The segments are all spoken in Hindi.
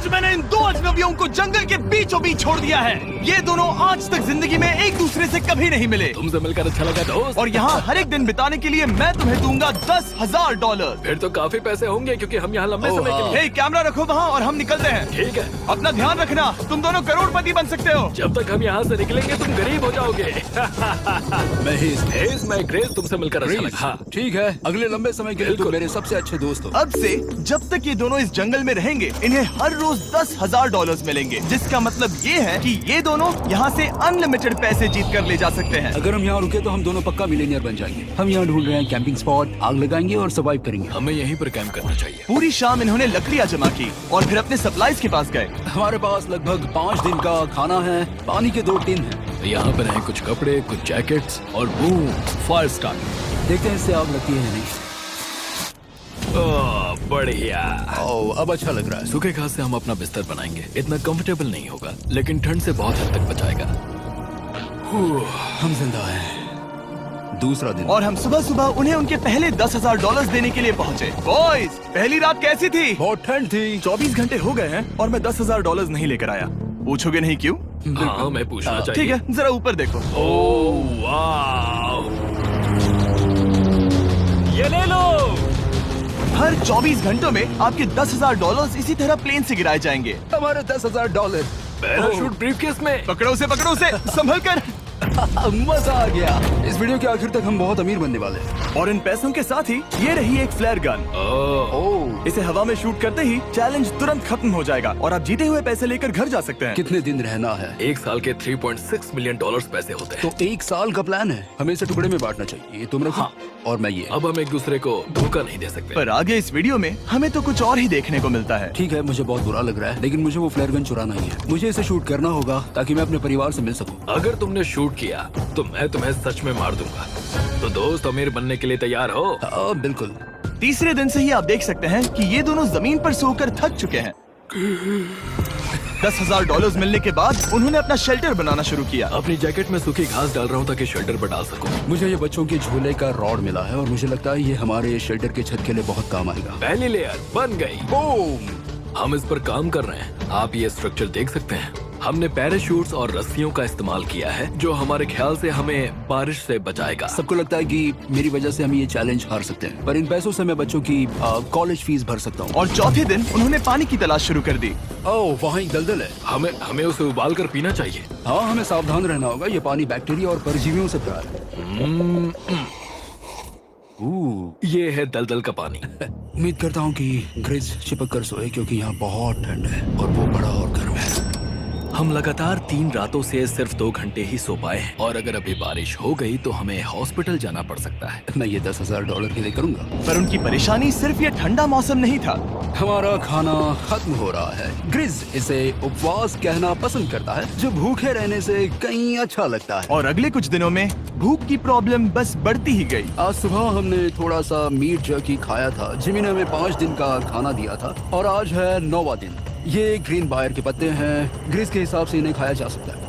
आज मैंने इन दो अजनबियों को जंगल के बीचों बीच छोड़ दिया है। ये दोनों आज तक जिंदगी में एक दूसरे से कभी नहीं मिले। तुमसे मिलकर अच्छा लगा दोस्त। और यहाँ हर एक दिन बिताने के लिए मैं तुम्हें दूंगा $10,000। फिर तो काफी पैसे होंगे क्योंकि हम यहाँ लंबे समय के लिए। हे, कैमरा रखो वहाँ और हम निकलते हैं। ठीक है। अपना ध्यान रखना, तुम दोनों करोड़पति बन सकते हो। जब तक हम यहाँ से निकलेंगे तुम गरीब हो जाओगे। मैं ग्रेस, तुमसे मिलकर अच्छा लगा। हाँ। ठीक है, अगले लंबे समय के लिए तुम मेरे सबसे अच्छे दोस्त हो। अब से जब तक ये दोनों इस जंगल में रहेंगे इन्हें हर रोज $10,000 मिलेंगे, जिसका मतलब ये है कि ये दोनों यहाँ से अनलिमिटेड पैसे जीत कर ले जा सकते हैं। अगर हम यहाँ रुके तो हम दोनों पक्का मिलियनियर बन जाएंगे। हम यहाँ ढूंढ रहे हैं कैंपिंग स्पॉट, आग लगाएंगे और सर्वाइव करेंगे। हमें यहीं पर कैंप करना चाहिए। पूरी शाम इन्होंने लकड़ियाँ जमा की और फिर अपने सप्लाईज के पास गए। हमारे पास लगभग 5 दिन का खाना है, पानी के 2 टिन हैं। यहाँ पर हैं कुछ कपड़े, कुछ जैकेट्स और बूम, फायर स्टार्ट। देखते हैं इससे आग लगती है या नहीं। बढ़िया। अब अच्छा लग रहा है। सूखे घास से हम अपना बिस्तर बनाएंगे। इतना कंफर्टेबल नहीं होगा लेकिन ठंड से बहुत हद तक बचाएगा। हम जिंदा हैं। दूसरा दिन और हम सुबह सुबह उन्हें उनके पहले $10,000 देने के लिए पहुँचे। बॉयज, पहली रात कैसी थी? बहुत ठंड थी। 24 घंटे हो गए हैं और मैं $10,000 नहीं लेकर आया। पूछोगे नहीं क्यों? हाँ, मैं पूछना चाहिए। ठीक है, जरा ऊपर देखो। ओह वाह, ये ले लो। हर 24 घंटों में आपके $10,000 इसी तरह प्लेन से गिराए जाएंगे। हमारे $10,000। पैराशूट ब्रीफकेस में। पकड़ो उसे संभल कर। मजा आ गया। इस वीडियो के आखिर तक हम बहुत अमीर बनने वाले हैं। और इन पैसों के साथ ही ये रही एक फ्लेयर गन। इसे हवा में शूट करते ही चैलेंज तुरंत खत्म हो जाएगा और आप जीते हुए पैसे लेकर घर जा सकते हैं। कितने दिन रहना है? 1 साल के $3.6 मिलियन पैसे होते हैं। तो 1 साल का प्लान है। हमें इसे टुकड़े में बांटना चाहिए। ये तुम रखो। हाँ। और मैं ये। अब हम एक दूसरे को धोखा नहीं दे सकते। पर आगे इस वीडियो में हमें तो कुछ और ही देखने को मिलता है। ठीक है, मुझे बहुत बुरा लग रहा है लेकिन मुझे वो फ्लेयर गन चुराना ही है। मुझे इसे शूट करना होगा ताकि मैं अपने परिवार से मिल सकूं। अगर तुमने शूट किया तो मैं तुम्हें सच में मार दूंगा। तो दोस्त, अमीर बनने के लिए तैयार हो? बिल्कुल। तीसरे दिन से ही आप देख सकते हैं कि ये दोनों जमीन पर सोकर थक चुके हैं। $10,000 मिलने के बाद उन्होंने अपना शेल्टर बनाना शुरू किया। अपनी जैकेट में सूखी घास डाल रहा हूँ ताकि शेल्टर पर डाल सकूं। मुझे ये बच्चों के झूले का रॉड मिला है और मुझे लगता है ये हमारे शेल्टर के छत के लिए बहुत काम आएगा। पहली लेयर बन गई। बूम! हम इस पर काम कर रहे हैं। आप ये स्ट्रक्चर देख सकते हैं। हमने पैराशूट्स और रस्सियों का इस्तेमाल किया है जो हमारे ख्याल से hमें बारिश से बचाएगा। सबको लगता है कि मेरी वजह से हम ये चैलेंज हार सकते हैं, पर इन पैसों से मैं बच्चों की कॉलेज फीस भर सकता हूँ। और चौथे दिन उन्होंने पानी की तलाश शुरू कर दी। ओह, वहाँ एक दलदल है। हमें उसे उबाल कर पीना चाहिए। हाँ, हमें सावधान रहना होगा। ये पानी बैक्टीरिया और परजीवियों से भरा है। ये है दलदल का पानी। उम्मीद करता हूँ कि ग्रिज चिपक कर सोए क्योंकि यहाँ बहुत ठंड है और वो बड़ा और गर्म है। हम लगातार 3 रातों से सिर्फ 2 घंटे ही सो पाए हैं और अगर अभी बारिश हो गई तो हमें हॉस्पिटल जाना पड़ सकता है। मैं ये $10,000 के लिए करूंगा। पर उनकी परेशानी सिर्फ ये ठंडा मौसम नहीं था। हमारा खाना खत्म हो रहा है। ग्रिज इसे उपवास कहना पसंद करता है, जो भूखे रहने से कहीं अच्छा लगता है। और अगले कुछ दिनों में भूख की प्रॉब्लम बस बढ़ती ही गई। आज सुबह हमने थोड़ा सा मीट जर्की खाया था। जिमी ने हमें 5 दिन का खाना दिया था और आज है 9वां दिन। ये ग्रीन बायर के पत्ते हैं। ग्रिज के हिसाब से इन्हें खाया जा सकता है।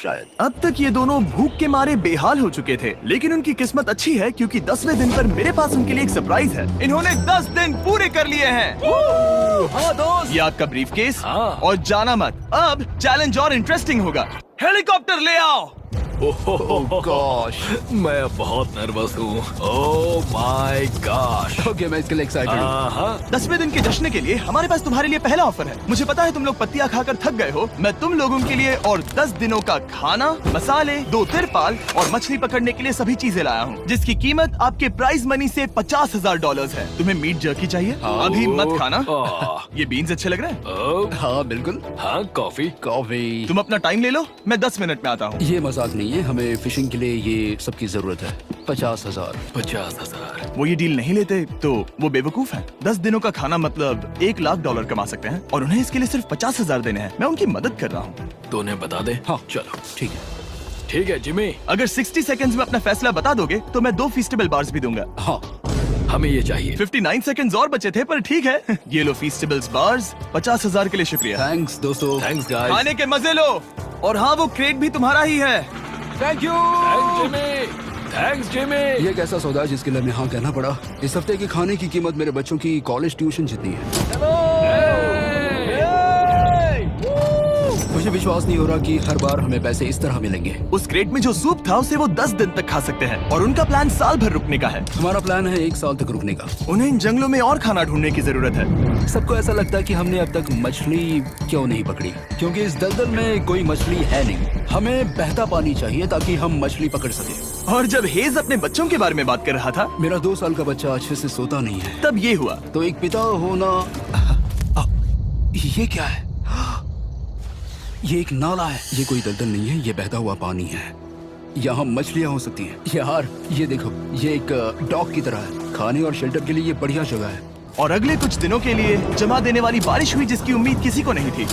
शायद। अब तक ये दोनों भूख के मारे बेहाल हो चुके थे, लेकिन उनकी किस्मत अच्छी है क्योंकि 10वें दिन पर मेरे पास उनके लिए एक सरप्राइज है। इन्होंने 10 दिन पूरे कर लिए हैं। हाँ दोस्त, ये आपका ब्रीफकेस। हाँ। और जाना मत, अब चैलेंज और इंटरेस्टिंग होगा। हेलीकॉप्टर ले आओ। गॉश, मैं बहुत नर्वस हूँ। Oh my gosh. ओके, मैं इसके लिए एक्साइटेड हूँ। 10वें दिन के जश्न के लिए हमारे पास तुम्हारे लिए पहला ऑफर है। मुझे पता है तुम लोग पत्तियां खाकर थक गए हो। मैं तुम लोगों के लिए और 10 दिनों का खाना, मसाले, 2 तिरपाल और मछली पकड़ने के लिए सभी चीजें लाया हूँ, जिसकी कीमत आपके प्राइज मनी से $50,000 है। तुम्हें मीट जर्की चाहिए? अभी मत खाना। ये बीन्स अच्छे लग रहे हैं। हाँ बिल्कुल। हाँ, कॉफी। कॉफी। तुम अपना टाइम ले लो, मैं 10 मिनट में आता हूँ। ये मजाक नहीं है, हमें फिशिंग के लिए ये सबकी जरूरत है। 50,000। 50,000। वो ये डील नहीं लेते तो वो बेवकूफ हैं। 10 दिनों का खाना मतलब $1,00,000 कमा सकते हैं और उन्हें इसके लिए सिर्फ 50,000 देने हैं। मैं उनकी मदद कर रहा हूँ। तो उन्हें बता दे। हाँ चलो ठीक है। ठीक है जिमी, अगर 60 सेकंड्स में अपना फैसला बता दोगे तो मैं 2 फीस्टेबल बार्स भी दूंगा। हाँ, हमें ये चाहिए। 59 सेकंड्स और बचे थे, पर ठीक है। ये लो फीस्टेबल्स बार्स। 50,000 के लिए शुक्रिया। थैंक्स दोस्तों। Thanks guys. खाने के मजे लो। और हाँ, वो क्रेट भी तुम्हारा ही है। Thank you. Thanks Jimmy. ये एक ऐसा सौदा है जिसके लिए हमें हाँ कहना पड़ा। इस हफ्ते के खाने की कीमत मेरे बच्चों की कॉलेज ट्यूशन जितनी है। विश्वास नहीं हो रहा कि हर बार हमें पैसे इस तरह मिलेंगे। उस क्रेट में जो सूप था उसे वो 10 दिन तक खा सकते हैं और उनका प्लान साल भर रुकने का है। हमारा प्लान है 1 साल तक रुकने का। उन्हें इन जंगलों में और खाना ढूंढने की जरूरत है। सबको ऐसा लगता है कि हमने अब तक मछली क्यों नहीं पकड़ी, क्योंकि इस दलदल में कोई मछली है नहीं। हमें बहता पानी चाहिए ताकि हम मछली पकड़ सके। और जब हेज अपने बच्चों के बारे में बात कर रहा था, मेरा 2 साल का बच्चा अच्छे से सोता नहीं है। तब ये हुआ। तो एक पिता होना, ये क्या है? ये एक नाला है। ये कोई दलदल नहीं है, ये बहता हुआ पानी है। यहाँ मछलियाँ हो सकती हैं। यार ये देखो, ये एक डॉक की तरह है। खाने और शेल्टर के लिए ये बढ़िया जगह है। और अगले कुछ दिनों के लिए जमा देने वाली बारिश हुई जिसकी उम्मीद किसी को नहीं थी।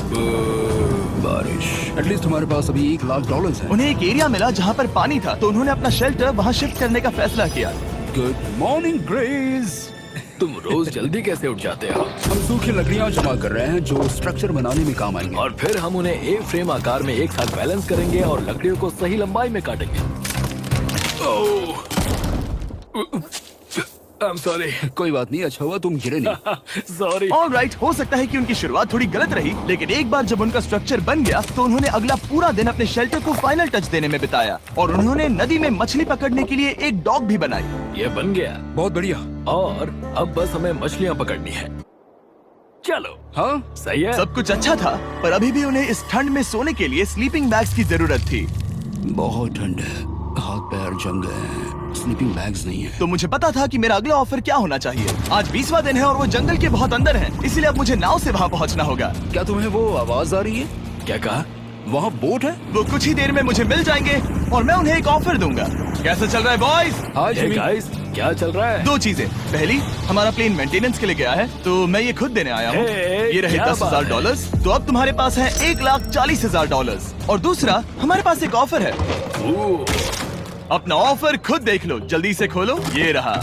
बारिश। एटलीस्ट हमारे पास अभी $1 लाख है। उन्हें एक एरिया मिला जहाँ पर पानी था, तो उन्होंने अपना शेल्टर वहाँ शिफ्ट करने का फैसला किया। Good morning grace. तुम रोज जल्दी कैसे उठ जाते हो? हम सूखी लकड़ियाँ जमा कर रहे हैं जो स्ट्रक्चर बनाने में काम आएंगे। और फिर हम उन्हें एक फ्रेम आकार में एक साथ बैलेंस करेंगे और लकड़ियों को सही लंबाई में काटेंगे। I'm sorry. कोई बात नहीं, अच्छा हुआ तुम गिरे नहीं। Sorry. ऑलराइट, हो सकता है कि उनकी शुरुआत थोड़ी गलत रही, लेकिन एक बार जब उनका स्ट्रक्चर बन गया तो उन्होंने अगला पूरा दिन अपने शेल्टर को फाइनल टच देने में बिताया और उन्होंने नदी में मछली पकड़ने के लिए एक डॉक भी बनाई। ये बन गया बहुत बढ़िया। और अब बस हमें मछलियाँ पकड़नी है। चलो। हाँ सही है। सब कुछ अच्छा था, पर अभी भी उन्हें इस ठंड में सोने के लिए स्लीपिंग बैग्स की जरूरत थी। बहुत ठंड है, हाथ पैर जम गए हैं, स्लीपिंग बैग्स नहीं है। तो मुझे पता था कि मेरा अगला ऑफर क्या होना चाहिए। आज 20वां दिन है और वो जंगल के बहुत अंदर है, इसलिए अब मुझे नाव से वहाँ पहुँचना होगा। क्या तुम्हें वो आवाज आ रही है? क्या कहा? वहाँ बोट है? वो कुछ ही देर में मुझे मिल जाएंगे और मैं उन्हें एक ऑफर दूंगा। कैसा चल रहा है बॉयज? हाय Hey जिमी। guys, क्या चल रहा है? 2 चीजें। पहली, हमारा प्लेन मेंटेनेंस के लिए गया है, तो मैं ये खुद देने आया हूँ। Hey, ये रहे क्या $10,000, तो अब तुम्हारे पास है $1,40,000। और दूसरा, हमारे पास एक ऑफर है। अपना ऑफर खुद देख लो, जल्दी से खोलो। ये रहा।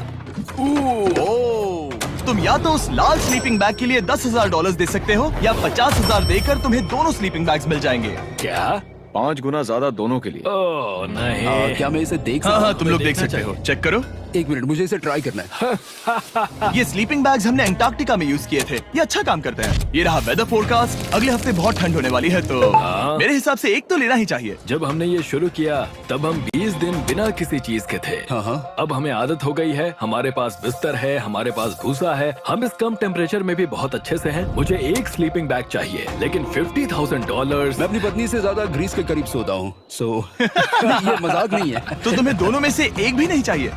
तुम या तो उस लाल स्लीपिंग बैग के लिए $10,000 दे सकते हो या 50,000 देकर तुम्हें दोनों स्लीपिंग बैग्स मिल जाएंगे। क्या? 5 गुना ज्यादा दोनों के लिए। ओह नहीं। क्या मैं इसे देख हाँ सकता हाँ, तुम लोग देख देखना सकते हो। चाहिए। चेक करो। एक मिनट, मुझे इसे ट्राई करना है। ये स्लीपिंग बैग्स हमने अंटार्कटिका में यूज किए थे। ये अच्छा काम करते हैं। ये रहा वेदर फोरकास्ट। अगले हफ्ते बहुत ठंड होने वाली है, तो हाँ। मेरे हिसाब से एक तो लेना ही चाहिए। जब हमने ये शुरू किया तब हम 20 दिन बिना किसी चीज के थे। हाँ। अब हमें आदत हो गई है। हमारे पास बिस्तर है, हमारे पास भूसा है। हम इस कम टेम्परेचर में भी बहुत अच्छे से हैं। मुझे एक स्लीपिंग बैग चाहिए, लेकिन $50,000। मैं अपनी पत्नी से ज्यादा ग्रीस के करीब सोता हूँ, सो ये मजाक नहीं है। तो तुम्हें दोनों में से एक भी नहीं चाहिए?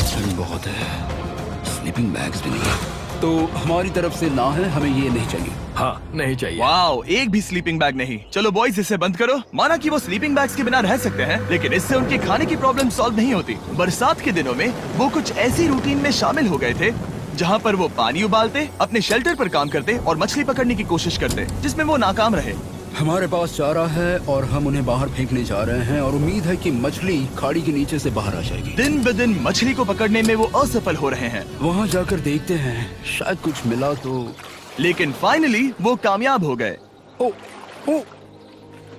ठंड बहुत है, स्लीपिंग बैग्स भी नहीं है। तो हमारी तरफ से ना है, हमें ये नहीं चाहिए। हाँ, नहीं चाहिए। वाओ, एक भी स्लीपिंग बैग नहीं। चलो बॉयज, इसे बंद करो। माना कि वो स्लीपिंग बैग्स के बिना रह सकते हैं, लेकिन इससे उनके खाने की प्रॉब्लम सॉल्व नहीं होती। बरसात के दिनों में वो कुछ ऐसी रूटीन में शामिल हो गए थे जहाँ पर वो पानी उबालते, अपने शेल्टर पर काम करते और मछली पकड़ने की कोशिश करते, जिसमें वो नाकाम रहे। हमारे पास चारा है और हम उन्हें बाहर फेंकने जा रहे हैं और उम्मीद है कि मछली खाड़ी के नीचे से बाहर आ जाएगी। दिन ब दिन मछली को पकड़ने में वो असफल हो रहे हैं, वहाँ जाकर देखते हैं, शायद कुछ मिला तो। लेकिन फाइनली वो कामयाब हो गए। ओ, ओ,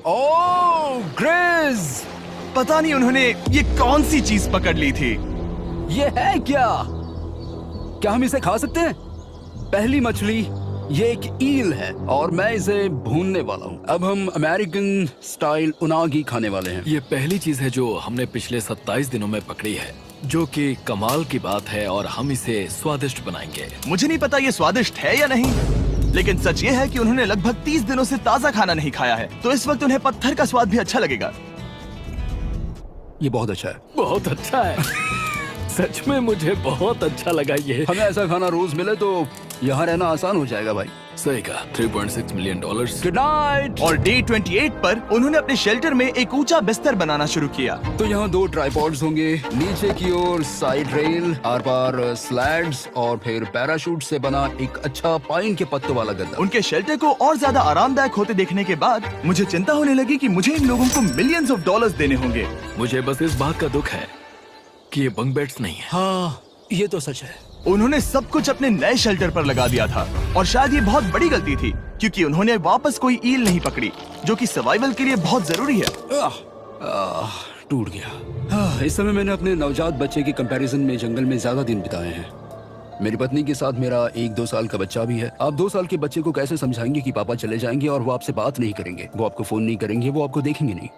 ओ, ग्रेस! पता नहीं उन्होंने ये कौन सी चीज पकड़ ली थी। ये है क्या? क्या हम इसे खा सकते हैं? पहली मछली, ये एक ईल है और मैं इसे भूनने वाला हूँ। अब हम अमेरिकन स्टाइल उनागी खाने वाले हैं। ये पहली चीज है जो हमने पिछले 27 दिनों में पकड़ी है, जो कि कमाल की बात है और हम इसे स्वादिष्ट बनाएंगे। मुझे नहीं पता ये स्वादिष्ट है या नहीं, लेकिन सच ये है कि उन्होंने लगभग 30 दिनों से ताजा खाना नहीं खाया है, तो इस वक्त उन्हें पत्थर का स्वाद भी अच्छा लगेगा। ये बहुत अच्छा है। बहुत अच्छा है। सच में मुझे बहुत अच्छा लगा ये। हमें ऐसा खाना रोज मिले तो यहाँ रहना आसान हो जाएगा भाई। सही कहा। $3.6 मिलियन। Good night. और डे 28 पर उन्होंने अपने शेल्टर में एक ऊंचा बिस्तर बनाना शुरू किया। तो यहाँ 2 ट्राइपॉड्स होंगे, नीचे की ओर side rail, are par slides और फिर पैराशूट से बना एक अच्छा पाइन के पत्तों वाला गद्दा। उनके शेल्टर को और ज्यादा आरामदायक होते देखने के बाद मुझे चिंता होने लगी कि मुझे इन लोगों को मिलियंस ऑफ डॉलर्स देने होंगे। मुझे बस इस बात का दुख है कि ये बंक बेड्स नहीं है। हाँ, ये तो सच है। उन्होंने सब कुछ अपने नए शेल्टर पर लगा दिया था और शायद ये बहुत बड़ी गलती थी, क्योंकि उन्होंने वापस कोई ईल नहीं पकड़ी, जो कि सर्वाइवल के लिए बहुत जरूरी है। टूट गया। इस समय मैंने अपने नवजात बच्चे के कंपैरिजन में जंगल में ज्यादा दिन बिताए हैं। मेरी पत्नी के साथ मेरा 1-2 साल का बच्चा भी है। आप 2 साल के बच्चे को कैसे समझाएंगे कि पापा चले जाएंगे और वो आपसे बात नहीं करेंगे, वो आपको फोन नहीं करेंगे, वो आपको देखेंगे नहीं।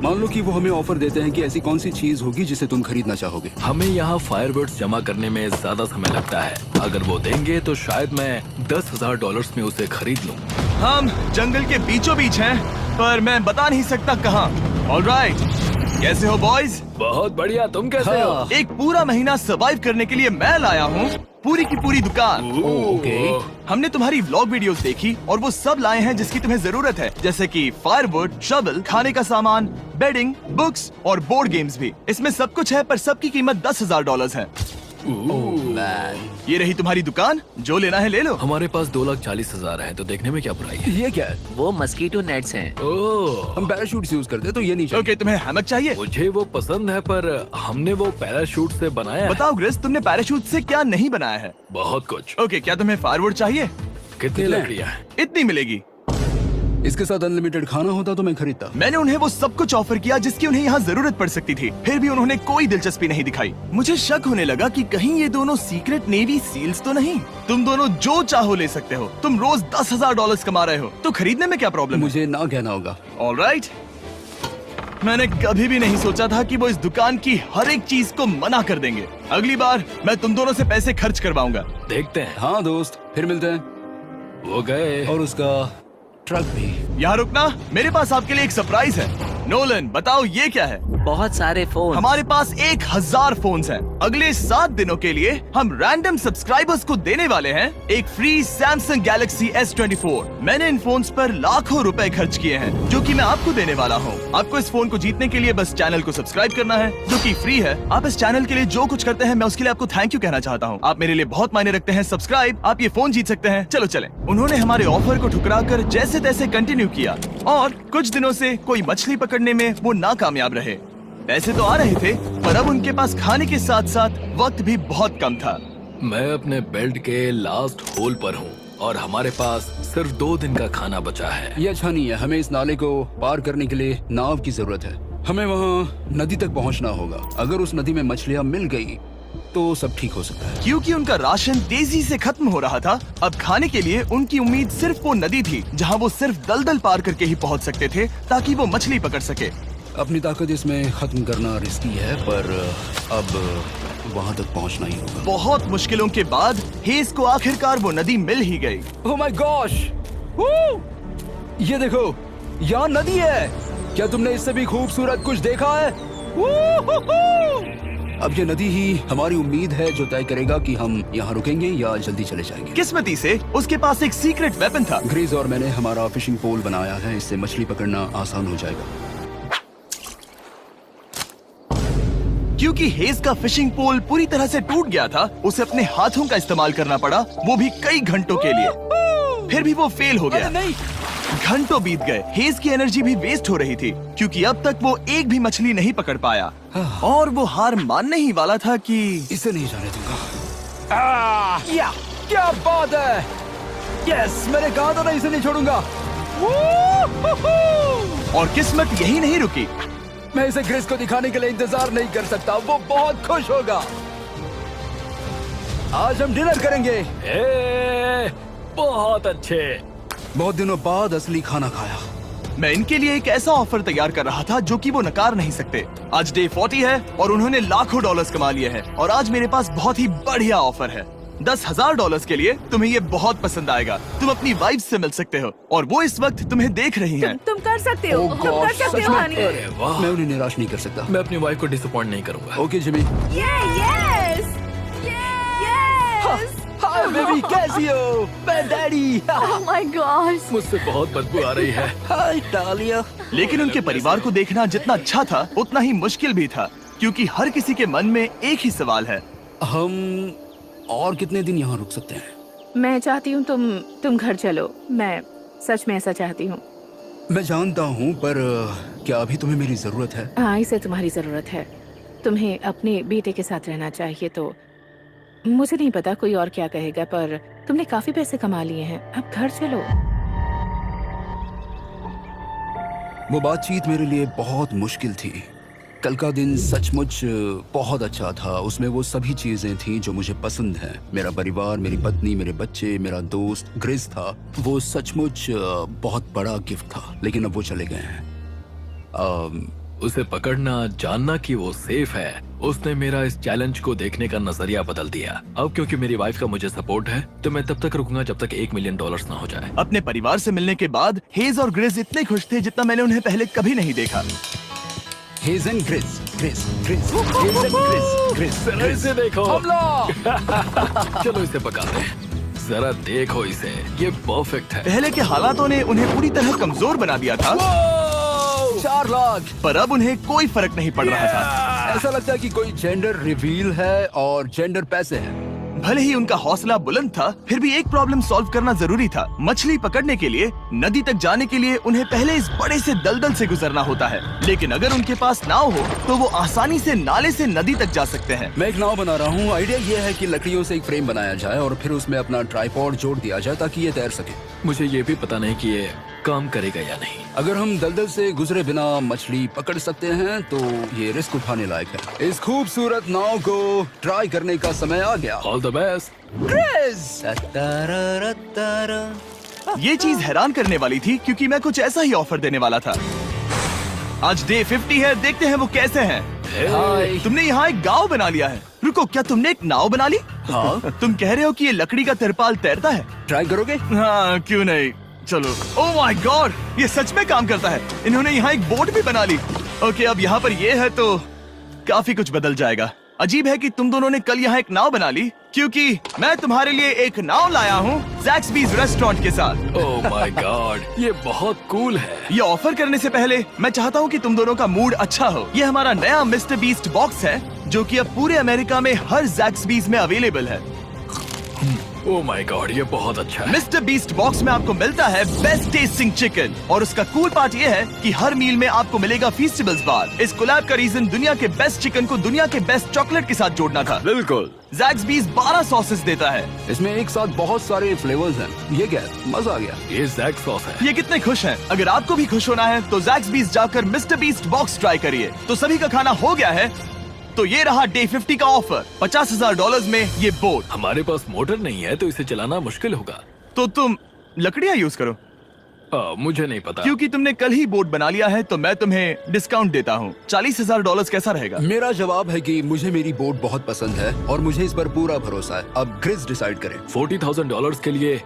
मान लो कि वो हमें ऑफर देते हैं कि ऐसी कौन सी चीज होगी जिसे तुम खरीदना चाहोगे। हमें यहाँ फायरवर्ड्स जमा करने में ज्यादा समय लगता है। अगर वो देंगे तो शायद मैं $10,000 में उसे खरीद लूँ। हम जंगल के बीचों बीच हैं, पर मैं बता नहीं सकता कहाँ। ऑलराइट, कैसे हो बॉयज? बहुत बढ़िया, तुम कैसे हो? एक पूरा महीना सर्वाइव करने के लिए मैं लाया हूँ पूरी की पूरी दुकान। ओके। हमने तुम्हारी व्लॉग वीडियोस देखी और वो सब लाए हैं जिसकी तुम्हें जरूरत है, जैसे कि फायरवुड, शवल, खाने का सामान, बेडिंग, बुक्स और बोर्ड गेम्स भी। इसमें सब कुछ है, पर सबकी कीमत $10,000 है। ये रही तुम्हारी दुकान, जो लेना है ले लो। हमारे पास 2,40,000 है, तो देखने में क्या बुराई है? ये क्या है? वो मस्कीटो नेट्स हैं। ओह, हम पैराशूट यूज करते हैं तो ये नहीं चाहिए। ओके, तुम्हें हैमक चाहिए? मुझे वो पसंद है, पर हमने वो पैराशूट से बनाया है। बताओ ग्रेस, तुमने पैराशूट से क्या नहीं बनाया है? बहुत कुछ। ओके, क्या तुम्हें फायरवुड चाहिए? कितनी लकड़ियाँ हैं? इतनी मिलेगी। इसके साथ अनलिमिटेड खाना होता तो मैं खरीदता। मैंने उन्हें वो सब कुछ ऑफर किया जिसकी उन्हें यहाँ जरूरत पड़ सकती थी, फिर भी उन्होंने कोई दिलचस्पी नहीं दिखाई। मुझे शक होने लगा कि कहीं ये दोनों सीक्रेट नेवी सील्स तो नहीं। तुम दोनों जो चाहो ले सकते हो, तुम रोज $10,000 कमा रहे हो, तो खरीदने में क्या प्रॉब्लम है? मुझे ना कहना होगा। ऑलराइट, मैंने कभी भी नहीं सोचा था कि वो इस दुकान की हर एक चीज को मना कर देंगे। अगली बार मैं तुम दोनों से पैसे खर्च करवाऊंगा। देखते हैं। हाँ दोस्त, फिर मिलते हैं। वो गए। और उसका ट्रक भी। यहाँ रुकना, मेरे पास आपके लिए एक सरप्राइज है। नोलन, बताओ ये क्या है? बहुत सारे फोन। हमारे पास 1,000 फोन्स हैं। अगले 7 दिनों के लिए हम रैंडम सब्सक्राइबर्स को देने वाले हैं एक फ्री सैमसंग गैलेक्सी S24। मैंने इन फोन्स पर लाखों रुपए खर्च किए हैं, जो कि मैं आपको देने वाला हूँ। आपको इस फोन को जीतने के लिए बस चैनल को सब्सक्राइब करना है, जो कि फ्री है। आप इस चैनल के लिए जो कुछ करते हैं, मैं उसके लिए आपको थैंक यू कहना चाहता हूँ। आप मेरे लिए बहुत मायने रखते हैं। सब्सक्राइब, आप ये फोन जीत सकते हैं। चलो चले। उन्होंने हमारे ऑफर को ठुकरा कर जैसे तैसे कंटिन्यू किया, और कुछ दिनों से कोई मछली पकड़ने में वो नाकामयाब रहे। पैसे तो आ रहे थे, पर अब उनके पास खाने के साथ साथ वक्त भी बहुत कम था। मैं अपने बेल्ट के लास्ट होल पर हूँ और हमारे पास सिर्फ 2 दिन का खाना बचा है। ये अच्छा नहीं है। हमें इस नाले को पार करने के लिए नाव की जरूरत है। हमें वहाँ नदी तक पहुँचना होगा। अगर उस नदी में मछलियाँ मिल गई तो सब ठीक हो सकता है। क्योंकि उनका राशन तेजी से खत्म हो रहा था, अब खाने के लिए उनकी उम्मीद सिर्फ वो नदी थी, जहाँ वो सिर्फ दलदल पार करके ही पहुँच सकते थे, ताकि वो मछली पकड़ सके। अपनी ताकत इसमें खत्म करना रिस्की है, पर अब वहाँ तक पहुँचना ही होगा। बहुत मुश्किलों के बाद हेज को आखिरकार वो नदी मिल ही गई। Oh my gosh! ये देखो, यहाँ नदी है। क्या तुमने इससे भी खूबसूरत कुछ देखा है? अब ये नदी ही हमारी उम्मीद है जो तय करेगा कि हम यहाँ रुकेंगे या जल्दी चले जाएंगे। किस्मती से उसके पास एक सीक्रेट वेपन था। ग्रीज और मैंने हमारा फिशिंग पोल बनाया है, इससे मछली पकड़ना आसान हो जाएगा। क्योंकि हेज का फिशिंग पोल पूरी तरह से टूट गया था, उसे अपने हाथों का इस्तेमाल करना पड़ा, वो भी कई घंटों के लिए। फिर भी वो फेल हो गया। नहीं, घंटों बीत गए। हेज की एनर्जी भी वेस्ट हो रही थी, क्योंकि अब तक वो एक भी मछली नहीं पकड़ पाया, और वो हार मानने ही वाला था कि इसे नहीं जाने दूंगा। या, क्या बात है! यस, मैंने कहा था ना, इसे नहीं छोड़ूंगा। और किस्मत यही नहीं रुकी। मैं इसे ग्रेस को दिखाने के लिए इंतजार नहीं कर सकता। वो बहुत खुश होगा। आज हम डिनर करेंगे। बहुत अच्छे। बहुत दिनों बाद असली खाना खाया। मैं इनके लिए एक ऐसा ऑफर तैयार कर रहा था जो कि वो नकार नहीं सकते। आज डे 40 है और उन्होंने लाखों डॉलर्स कमा लिए हैं, और आज मेरे पास बहुत ही बढ़िया ऑफर है। $10,000 के लिए तुम्हें ये बहुत पसंद आएगा। तुम अपनी वाइफ से मिल सकते हो, और वो इस वक्त तुम्हें देख रही हैं। तुम कर सकते हो। Oh तुम कर gosh, सकते सच हो में? हनी। अरे वाह, मैं उन्हें निराश नहीं कर सकता। मैं अपनी वाइफ को डिसअपॉइंट नहीं करूंगा। Okay Jimmy. Yes hi baby, कैसी हो? मैं डैडी। Oh my God. मुझसे बहुत बदबू आ रही है। हाय डालिया। लेकिन उनके परिवार को देखना जितना अच्छा था, उतना ही मुश्किल भी था, क्योंकि हर किसी के मन में एक ही सवाल है। हम और कितने दिन यहाँ रुक सकते हैं? मैं चाहती हूँ तुम घर चलो। मैं सच में ऐसा चाहती हूँ। मैं जानता हूँ, पर क्या अभी तुम्हें मेरी जरूरत है? हाँ, इसे तुम्हारी जरूरत है। तुम्हें अपने बेटे के साथ रहना चाहिए। तो मुझे नहीं पता कोई और क्या कहेगा, पर तुमने काफी पैसे कमा लिए हैं, अब घर चलो। वो बातचीत मेरे लिए बहुत मुश्किल थी। कल का दिन सचमुच बहुत अच्छा था। उसमें वो सभी चीजें थी जो मुझे पसंद हैं। मेरा परिवार, मेरी पत्नी, मेरे बच्चे, मेरा दोस्त ग्रिस था। वो सचमुच बहुत बड़ा गिफ्ट था, लेकिन अब वो चले गए हैं। उसे पकड़ना, जानना कि वो सेफ है, उसने मेरा इस चैलेंज को देखने का नजरिया बदल दिया। अब क्योंकि मेरी वाइफ का मुझे सपोर्ट है, तो मैं तब तक रुकूंगा जब तक $1 मिलियन ना हो जाए। अपने परिवार से मिलने के बाद हेज और ग्रिस इतने खुश थे जितना मैंने उन्हें पहले कभी नहीं देखा। हेज एंड ग्रिस, ग्रिस, ग्रिस, हेज एंड ग्रिस, ग्रिस, जरा ग्रिस। इसे देखो। हमला! चलो इसे पकाते हैं। जरा देखो इसे, ये परफेक्ट है। पहले के हालातों ने उन्हें पूरी तरह कमजोर बना दिया था, 4 लाख। पर अब उन्हें कोई फर्क नहीं पड़ रहा था। ऐसा लगता है कि कोई जेंडर रिवील है और जेंडर पैसे हैं। भले ही उनका हौसला बुलंद था, फिर भी एक प्रॉब्लम सॉल्व करना जरूरी था। मछली पकड़ने के लिए नदी तक जाने के लिए उन्हें पहले इस बड़े से दलदल से गुजरना होता है, लेकिन अगर उनके पास नाव हो तो वो आसानी से नाले से नदी तक जा सकते हैं। मैं एक नाव बना रहा हूँ। आइडिया ये है कि लकड़ियों से एक फ्रेम बनाया जाए और फिर उसमें अपना ट्राइपॉड जोड़ दिया जाए ताकि ये तैर सके। मुझे ये भी पता नहीं कि ये काम करेगा या नहीं। अगर हम दलदल से गुजरे बिना मछली पकड़ सकते हैं तो ये रिस्क उठाने लायक है। इस खूबसूरत नाव को ट्राई करने का समय आ गया। All the best. ये चीज हैरान करने वाली थी क्योंकि मैं कुछ ऐसा ही ऑफर देने वाला था। आज डे 50 है, देखते हैं वो कैसे हैं। हाय। तुमने यहाँ एक गांव बना लिया है। रुको, क्या तुमने एक नाव बना ली? हाँ। तुम कह रहे हो कि ये लकड़ी का तिरपाल तैरता है? ट्राई करोगे? हाँ, क्यों नहीं। चलो। ओह माय गॉड, ये सच में काम करता है। इन्होंने यहाँ एक बोट भी बना ली। ओके, अब यहाँ पर ये है तो काफी कुछ बदल जाएगा। अजीब है कि तुम दोनों ने कल यहाँ एक नाव बना ली, क्योंकि मैं तुम्हारे लिए एक नाव लाया हूँ ज़ैक्सबीज़ रेस्टोरेंट के साथ। ओह माय गॉड, ये बहुत कूल है। ये ऑफर करने से पहले मैं चाहता हूँ कि तुम दोनों का मूड अच्छा हो। ये हमारा नया मिस्टर बीस्ट बॉक्स है, जो कि अब पूरे अमेरिका में हर ज़ैक्सबीज़ में अवेलेबल है। ओह माय गॉड, ये बहुत अच्छा है। मिस्टर बीस्ट बॉक्स में आपको मिलता है बेस्ट टेस्टिंग चिकन, और उसका कूल पार्ट ये है कि हर मील में आपको मिलेगा फीस्टेबल्स बार। इस कोलैब का रीजन दुनिया के बेस्ट चिकन को दुनिया के बेस्ट चॉकलेट के साथ जोड़ना था। बिल्कुल। ज़ैक्सबीज़ 12 सॉसेस देता है। इसमें एक साथ बहुत सारे फ्लेवर्स हैं। ये क्या है? मजा आ गया। ये जैक सॉस है। ये कितने खुश हैं। अगर आपको भी खुश होना है तो ज़ैक्सबीज़ जाकर मिस्टर बीस्ट बॉक्स ट्राई करिए। तो सभी का खाना हो गया है, तो ये रहा डे 50 का ऑफर। $50,000 में ये बोट। हमारे पास मोटर नहीं है तो इसे चलाना मुश्किल होगा। तो तुम लकड़ियाँ यूज करो। मुझे नहीं पता। क्योंकि तुमने कल ही बोट बना लिया है तो मैं तुम्हें डिस्काउंट देता हूँ। $40,000 कैसा रहेगा? मेरा जवाब है कि मुझे मेरी बोट बहुत पसंद है और मुझे इस पर पूरा भरोसा है। अब ग्रिस डिसाइड करे। $40,000 के लिए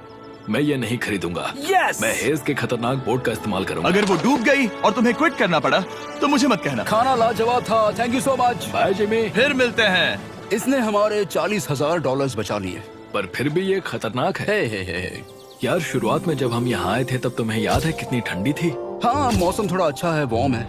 मैं ये नहीं खरीदूंगा। Yes! मैं हेज के खतरनाक बोट का इस्तेमाल करूंगा। अगर वो डूब गई और तुम्हें क्विट करना पड़ा तो मुझे मत कहना। खाना लाजवाब था। Thank you so much. Bye Jimmy. फिर मिलते हैं। इसने हमारे $40,000 बचा लिए। पर फिर भी ये खतरनाक है। हे। यार, शुरुआत में जब हम यहाँ आए थे तब तुम्हें याद है कितनी ठंडी थी? हाँ, मौसम थोड़ा अच्छा है, वार्म है।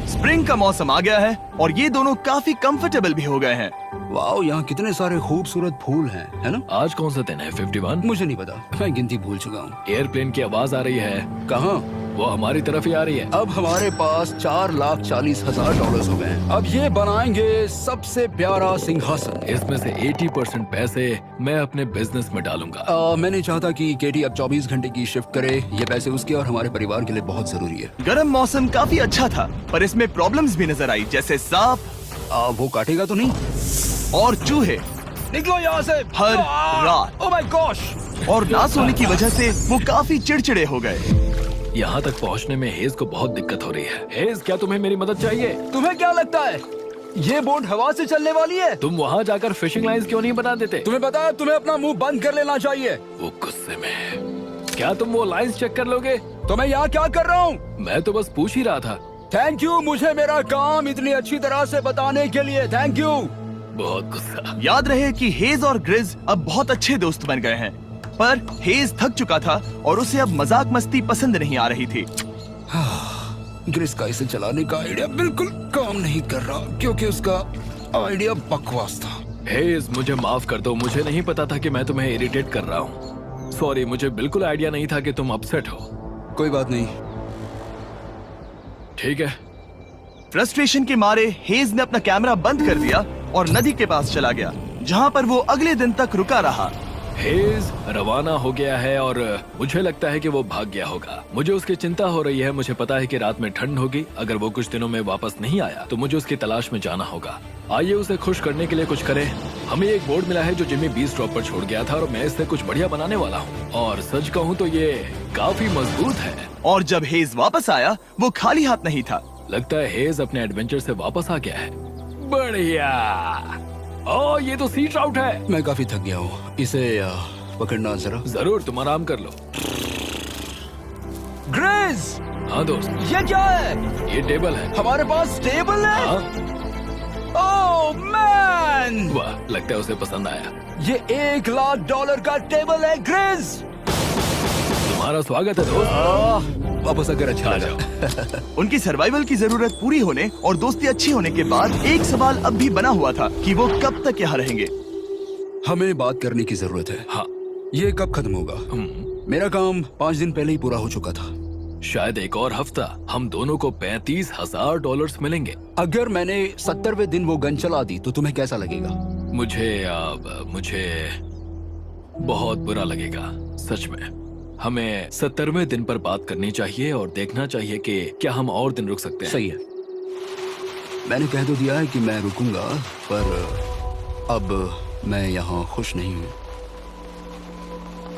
स्प्रिंग का मौसम आ गया है और ये दोनों काफी कंफर्टेबल भी हो गए हैं। वाओ, यहाँ कितने सारे खूबसूरत फूल हैं, है ना? आज कौन सा दिन है? 51? मुझे नहीं पता, मैं गिनती भूल चुका हूँ। एयरप्लेन की आवाज आ रही है। कहाँ? वो हमारी तरफ ही आ रही है। अब हमारे पास $4,40,000 हो गए हैं। अब ये बनाएंगे सबसे प्यारा सिंहासन। इसमें से 80% पैसे मैं अपने बिजनेस में डालूंगा। मैं नहीं चाहता कि केटी अब 24 घंटे की शिफ्ट करे। ये पैसे उसके और हमारे परिवार के लिए बहुत जरूरी है। गर्म मौसम काफी अच्छा था, पर इसमें प्रॉब्लम्स भी नजर आई, जैसे सांप वो काटेगा तो नहीं? और चूहे निकलो यहाँ से हर रात। Oh my gosh! और ना सोने की वजह से वो काफी चिड़चिड़े हो गए। यहाँ तक पहुँचने में हेज को बहुत दिक्कत हो रही है। हेज, क्या तुम्हें मेरी मदद चाहिए? तुम्हें क्या लगता है ये बोट हवा से चलने वाली है? तुम वहाँ जाकर फिशिंग लाइंस क्यों नहीं बना देते? तुम्हें पता है, तुम्हें अपना मुंह बंद कर लेना चाहिए। वो गुस्से में। क्या तुम वो लाइंस चेक कर लोगे? तो मैं यहाँ क्या कर रहा हूँ? मैं तो बस पूछ ही रहा था। थैंक यू, मुझे मेरा काम इतनी अच्छी तरह से बताने के लिए। Thank you. बहुत गुस्सा। याद रहे कि हेज और ग्रिज अब बहुत अच्छे दोस्त बन गए हैं, पर हेज थक चुका था और उसे अब मजाक मस्ती पसंद नहीं आ रही थी। ग्रिस का इसे चलाने का आइडिया बिल्कुल काम नहीं कर रहा क्योंकि उसका आइडिया बकवास था। हेज, मुझे माफ कर दो। मुझे नहीं पता था कि मैं तुम्हें इरिटेट कर रहा हूँ। सॉरी, मुझे बिल्कुल आइडिया नहीं था कि तुम अपसेट हो। कोई बात नहीं। ठीक है। फ्रस्ट्रेशन के मारे हेज ने अपना कैमरा बंद कर दिया और नदी के पास चला गया, जहाँ पर वो अगले दिन तक रुका रहा। हेज रवाना हो गया है और मुझे लगता है कि वो भाग गया होगा। मुझे उसकी चिंता हो रही है। मुझे पता है कि रात में ठंड होगी। अगर वो कुछ दिनों में वापस नहीं आया तो मुझे उसकी तलाश में जाना होगा। आइए उसे खुश करने के लिए कुछ करें। हमें एक बोर्ड मिला है जो जिमी बीस ड्रॉप पर छोड़ गया था और मैं इससे कुछ बढ़िया बनाने वाला हूँ। और सच कहूँ तो ये काफी मजबूत है। और जब हेज वापस आया वो खाली हाथ नहीं था। लगता है हेज अपने एडवेंचर से वापस आ गया है। बढ़िया। ओ, ये तो सी ट्राउट है। मैं काफी थक गया हूँ, इसे पकड़ना जरा। जरूर, तुम आराम कर लो। ग्रिज, हाँ दोस्त, ये क्या है? ये टेबल है। हमारे पास टेबल है। हाँ? ओह मैन, वाह, लगता है उसे पसंद आया। ये $1,00,000 का टेबल है ग्रिज। तुम्हारा स्वागत है दोस्त। वापस अगर अच्छा आ लगा। जाओ। उनकी सर्वाइवल की जरूरत पूरी होने और दोस्ती अच्छी होने के बाद एक सवाल अब भी बना हुआ था कि वो कब तक यहाँ रहेंगे। हमें बात करने की जरूरत है। हाँ। ये कब खत्म होगा? मेरा काम 5 दिन पहले ही पूरा हो चुका था। शायद एक और हफ्ता। हम दोनों को $35,000 मिलेंगे। अगर मैंने 70वें दिन वो गन चला दी तो तुम्हें कैसा लगेगा? मुझे बहुत बुरा लगेगा, सच में। हमें 70वें दिन पर बात करनी चाहिए और देखना चाहिए कि क्या हम और दिन रुक सकते हैं। सही है। मैंने कह तो दिया है कि मैं रुकूंगा, पर अब मैं यहाँ खुश नहीं हूँ।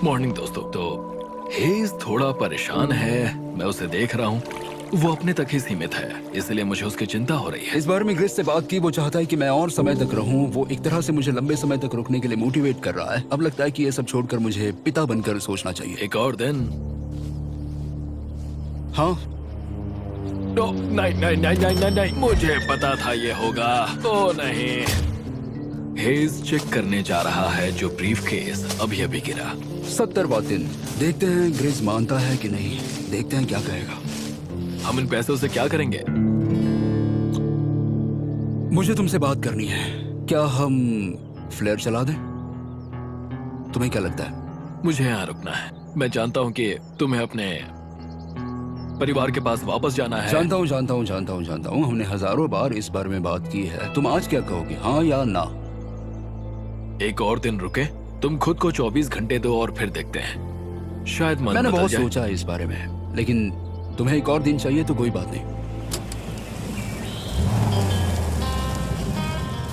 मॉर्निंग दोस्तों। तो हेज थोड़ा परेशान है, मैं उसे देख रहा हूँ। वो अपने तक ही सीमित है, इसलिए मुझे उसकी चिंता हो रही है। इस बार में ग्रिस से बात की, वो चाहता है कि मैं और समय तक रहूं। वो एक तरह से मुझे लंबे समय तक रुकने के लिए मोटिवेट कर रहा है। अब लगता है कि ये सब छोड़कर मुझे पिता बनकर सोचना चाहिए। एक और दिन। हाँ, नहीं, मुझे पता था ये होगा। ओ नहीं। हेज चेक करने जा रहा है जो ब्रीफकेस अभी अभी गिरा। 70वां दिन। देखते हैं ग्रिस मानता है कि नहीं। देखते हैं क्या कहेगा। हम इन पैसों से क्या करेंगे? मुझे तुमसे बात करनी है। क्या हम फ्लेयर चला दें? तुम्हें क्या लगता है? मुझे यहाँ रुकना है। मैं जानता हूँ कि तुम्हें अपने परिवार के पास वापस जाना है। जानता हूँ। हमने हजारों बार इस बारे में बात की है। तुम आज क्या कहोगे, हाँ या ना? एक और दिन रुके। तुम खुद को 24 घंटे दो और फिर देखते हैं। शायद मन मैंने बदल बहुत जाए। सोचा है इस बारे में, लेकिन तुम्हें एक और दिन चाहिए तो कोई बात नहीं।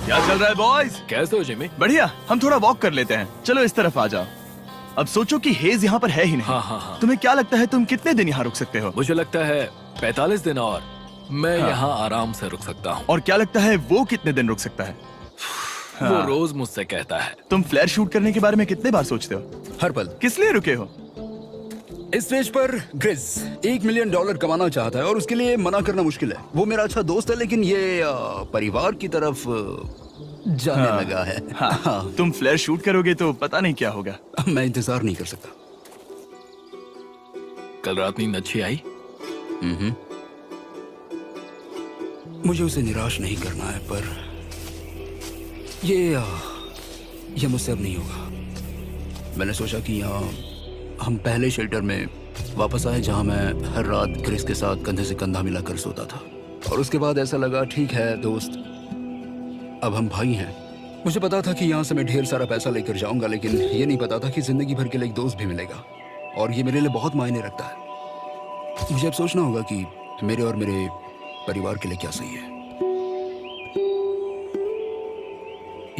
क्या चल रहा है बॉयज? कैसे हो जिमी? बढ़िया। हम थोड़ा वॉक कर लेते हैं। चलो इस तरफ आ जाओ। अब सोचो कि हेज यहाँ पर है ही नहीं। हाँ। तुम्हें क्या लगता है तुम कितने दिन यहाँ रुक सकते हो? मुझे लगता है 45 दिन और मैं यहाँ आराम से रुक सकता हूँ। और क्या लगता है वो कितने दिन रुक सकता है? वो रोज मुझसे कहता है। तुम फ्लेयर शूट करने के बारे में कितने बार सोचते हो? हर पल। किस लिए रुके हो? इस स्टेज पर ग्रिस $1 मिलियन कमाना चाहता है और उसके लिए मना करना मुश्किल है। वो मेरा अच्छा दोस्त है, लेकिन ये परिवार की तरफ जाने लगा है। हाँ। तुम फ्लेयर शूट करोगे तो पता नहीं क्या होगा। मैं इंतजार नहीं कर सकता। कल रात नींद अच्छी आई? मुझे उसे निराश नहीं करना है, पर ये मुझसे अब नहीं होगा। मैंने सोचा कि यहाँ हम पहले शेल्टर में वापस आए जहाँ मैं हर रात ग्रिस के साथ कंधे से कंधा मिलाकर सोता था। और उसके बाद ऐसा लगा, ठीक है दोस्त, अब हम भाई हैं। मुझे पता था कि यहाँ से मैं ढेर सारा पैसा लेकर जाऊंगा, लेकिन ये नहीं पता था कि जिंदगी भर के लिए एक दोस्त भी मिलेगा। और ये मेरे लिए बहुत मायने रखता है। मुझे अब सोचना होगा कि मेरे और मेरे परिवार के लिए क्या सही है।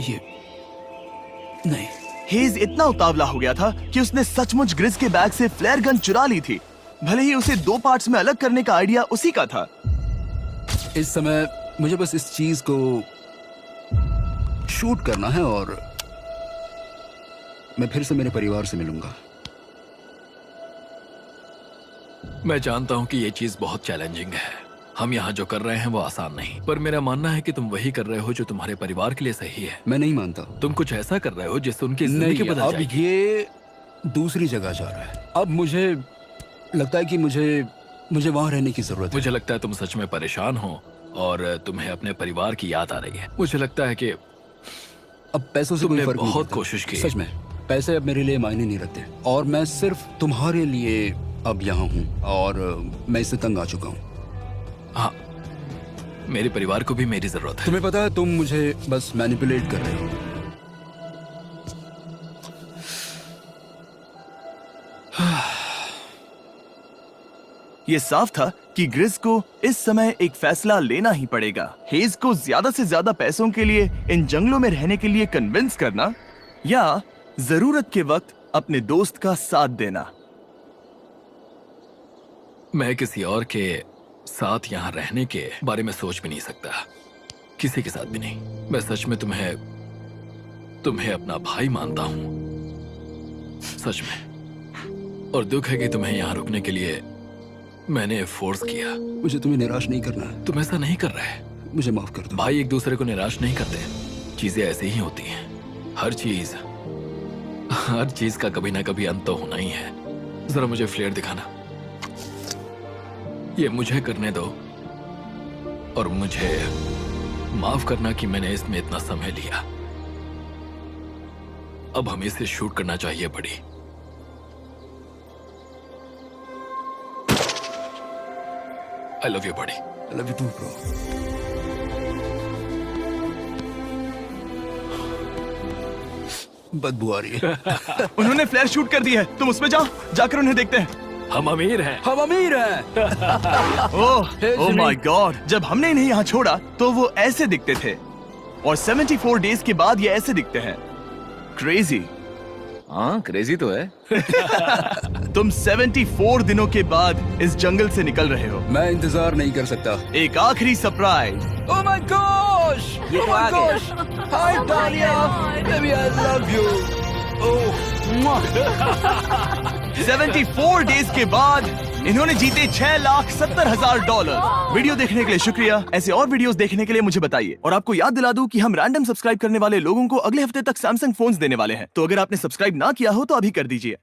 ये नहीं। हेज इतना उतावला हो गया था कि उसने सचमुच ग्रिस के बैग से फ्लेयर गन चुरा ली थी। भले ही उसे 2 पार्ट्स में अलग करने का आइडिया उसी का था। इस समय मुझे बस इस चीज को शूट करना है और मैं फिर से मेरे परिवार से मिलूंगा। मैं जानता हूँ कि ये चीज बहुत चैलेंजिंग है। हम यहाँ जो कर रहे हैं वो आसान नहीं, पर मेरा मानना है कि तुम वही कर रहे हो जो तुम्हारे परिवार के लिए सही है। मैं नहीं मानता। तुम कुछ ऐसा कर रहे हो जिससे उनकी जिंदगी बदल अब जाएगी। ये दूसरी जगह जा रहा है। अब मुझे लगता है कि मुझे वहां रहने की जरूरत है। मुझे लगता है तुम सच में परेशान हो और तुम्हें अपने परिवार की याद आ रही है। मुझे लगता है कि अब पैसों से कोई तुमने फर्क नहीं बहुत पड़ता। कोशिश की। सच में पैसे अब मेरे लिए मायने नहीं रखते और मैं सिर्फ तुम्हारे लिए अब यहाँ हूँ और मैं इससे तंग आ चुका हूँ। हाँ, मेरे परिवार को भी मेरी जरूरत है। तुम्हें पता है, तुम मुझे बस मैनिपुलेट कर रहे हो। ये साफ था कि ग्रिस को इस समय एक फैसला लेना ही पड़ेगा। हेज को ज्यादा से ज्यादा पैसों के लिए इन जंगलों में रहने के लिए कन्विंस करना या जरूरत के वक्त अपने दोस्त का साथ देना। मैं किसी और के साथ यहाँ रहने के बारे में सोच भी नहीं सकता, किसी के साथ भी नहीं। मैं सच में तुम्हें अपना भाई मानता हूँ, सच में। और दुख है कि तुम्हें यहाँ रुकने के लिए मैंने फोर्स किया। मुझे तुम्हें निराश नहीं करना है। तुम ऐसा नहीं कर रहे। मुझे माफ कर दो। भाई एक दूसरे को निराश नहीं करते, चीजें ऐसे ही होती हैं। हर चीज का कभी ना कभी अंत तो होना ही है। जरा मुझे फ्लेयर दिखाना। ये मुझे करने दो और मुझे माफ करना कि मैंने इसमें इतना समय लिया। अब हमें इसे शूट करना चाहिए बड़ी। आई लव यू बड़ी। I love you too, bro. बदबू आ रही है। उन्होंने फ्लेयर शूट कर दी है, तुम उसमें जाओ, जाकर उन्हें देखते हैं। हम अमीर हैं। हम अमीर हैं। ओह माय गॉड, जब हमने इन्हें यहाँ छोड़ा तो वो ऐसे दिखते थे और 74 डेज के बाद ये ऐसे दिखते हैं। क्रेजी। हाँ क्रेजी तो है। तुम 74 दिनों के बाद इस जंगल से निकल रहे हो। मैं इंतजार नहीं कर सकता। एक आखिरी सरप्राइज। Oh my gosh! ये तो आ गए। हाय डालिया, baby I love you. Oh 74 days के बाद इन्होंने जीते $6,70,000। वीडियो देखने के लिए शुक्रिया। ऐसे और वीडियोस देखने के लिए मुझे बताइए। और आपको याद दिला दूं कि हम रैंडम सब्सक्राइब करने वाले लोगों को अगले हफ्ते तक सैमसंग फोन्स देने वाले हैं। तो अगर आपने सब्सक्राइब ना किया हो तो अभी कर दीजिए।